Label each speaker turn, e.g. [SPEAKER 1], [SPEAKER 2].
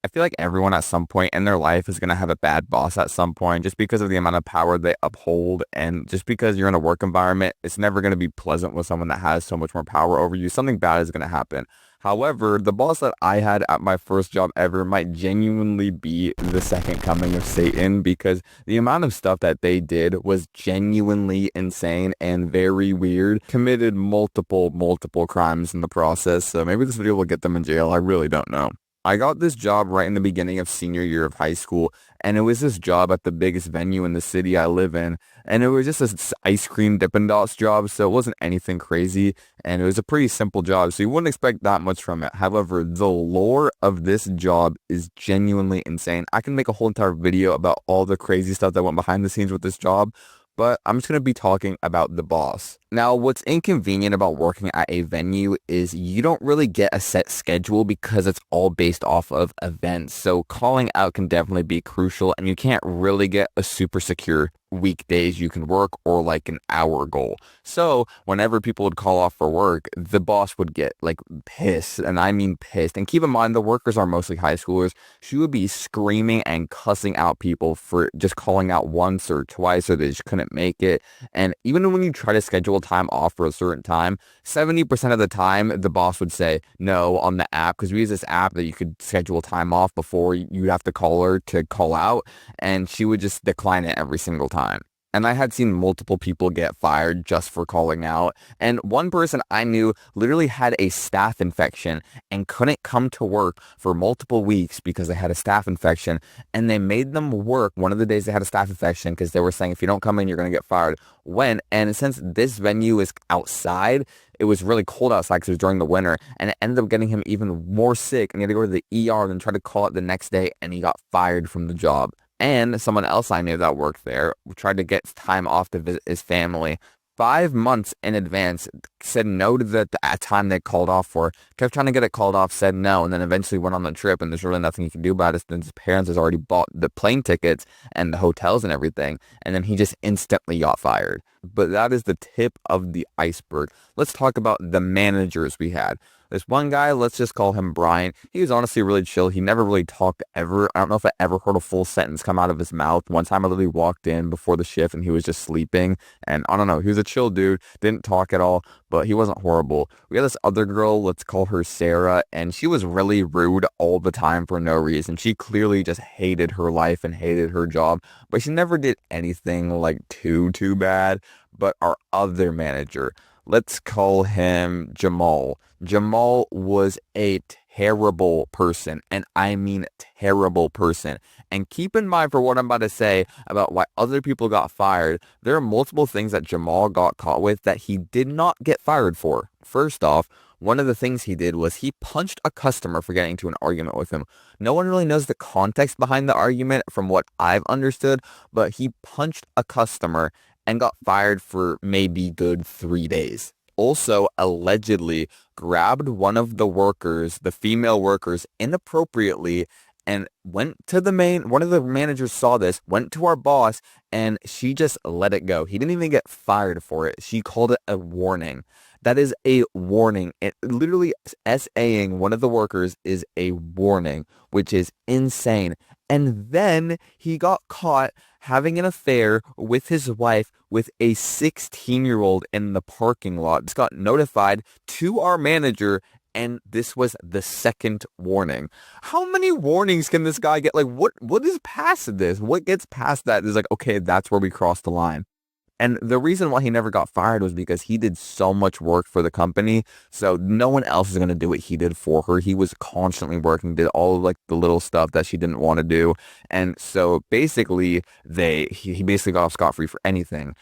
[SPEAKER 1] I feel like everyone at some point in their life is going to have a bad boss at some point just because of the amount of power they uphold. And just because you're in a work environment, it's never going to be pleasant with someone that has so much more power over you. Something bad is going to happen. However, the boss that I had at my first job ever might genuinely be the second coming of Satan because the amount of stuff that they did was genuinely insane and very weird. Committed multiple crimes in the process. So maybe this video will get them in jail. I really don't know. I got this job right in the beginning of senior year of high school, and it was this job at the biggest venue in the city I live in, and it was just this ice cream Dippin' Dots job, so it wasn't anything crazy, and it was a pretty simple job, so you wouldn't expect that much from it. However, the lore of this job is genuinely insane. I can make a whole entire video about all the crazy stuff that went behind the scenes with this job, but I'm just going to be talking about the boss. Now, what's inconvenient about working at a venue is you don't really get a set schedule because it's all based off of events. So calling out can definitely be crucial, and you can't really get a super secure weekdays you can work or like an hour goal. So whenever people would call off for work, the boss would get like pissed, and I mean pissed. And keep in mind, the workers are mostly high schoolers. She would be screaming and cussing out people for just calling out once or twice or they just couldn't make it. And even when you try to schedule time off for a certain time, 70% of the time the boss would say no on the app, because we use this app that you could schedule time off before you'd have to call her to call out, and she would just decline it every single time. And I had seen multiple people get fired just for calling out. And one person I knew literally had a staph infection and couldn't come to work for multiple weeks because they had a staph infection. And they made them work one of the days they had a staph infection because they were saying, if you don't come in, you're going to get fired. And since this venue is outside, it was really cold outside because it was during the winter. And it ended up getting him even more sick. And he had to go to the ER and try to call it the next day. And he got fired from the job. And someone else I knew that worked there tried to get time off to visit his family. 5 months in advance, said no to the time they called off for, kept trying to get it called off, said no, and then eventually went on the trip, and there's really nothing he can do about it since his parents has already bought the plane tickets and the hotels and everything, and then he just instantly got fired. But that is the tip of the iceberg. Let's talk about the managers we had. This one guy, let's just call him Brian. He was honestly really chill. He never really talked ever. I don't know if I ever heard a full sentence come out of his mouth. One time I literally walked in before the shift and he was just sleeping. And I don't know, he was a chill dude. Didn't talk at all, but he wasn't horrible. We had this other girl, let's call her Sarah, and she was really rude all the time for no reason. She clearly just hated her life and hated her job, but she never did anything like too bad. But our other manager, let's call him Jamal. Jamal was a terrible person, and I mean terrible person. And keep in mind for what I'm about to say about why other people got fired, there are multiple things that Jamal got caught with that he did not get fired for. First off, one of the things he did was he punched a customer for getting into an argument with him. No one really knows the context behind the argument from what I've understood, but he punched a customer and got fired for maybe good 3 days. Also, allegedly grabbed one of the workers, the female workers, inappropriately and went to one of the managers saw this, went to our boss, and she just let it go. He didn't even get fired for it. She called it a warning. That is a warning. It literally SAing one of the workers is a warning, which is insane. And then he got caught having an affair with his wife with a 16-year-old in the parking lot. This got notified to our manager, and this was the second warning. How many warnings can this guy get? Like, what is past this? What gets past that is like, okay, that's where we crossed the line. And the reason why he never got fired was because he did so much work for the company. So no one else is going to do what he did for her. He was constantly working, did all of like the little stuff that she didn't want to do. And so basically he basically got off scot-free for anything.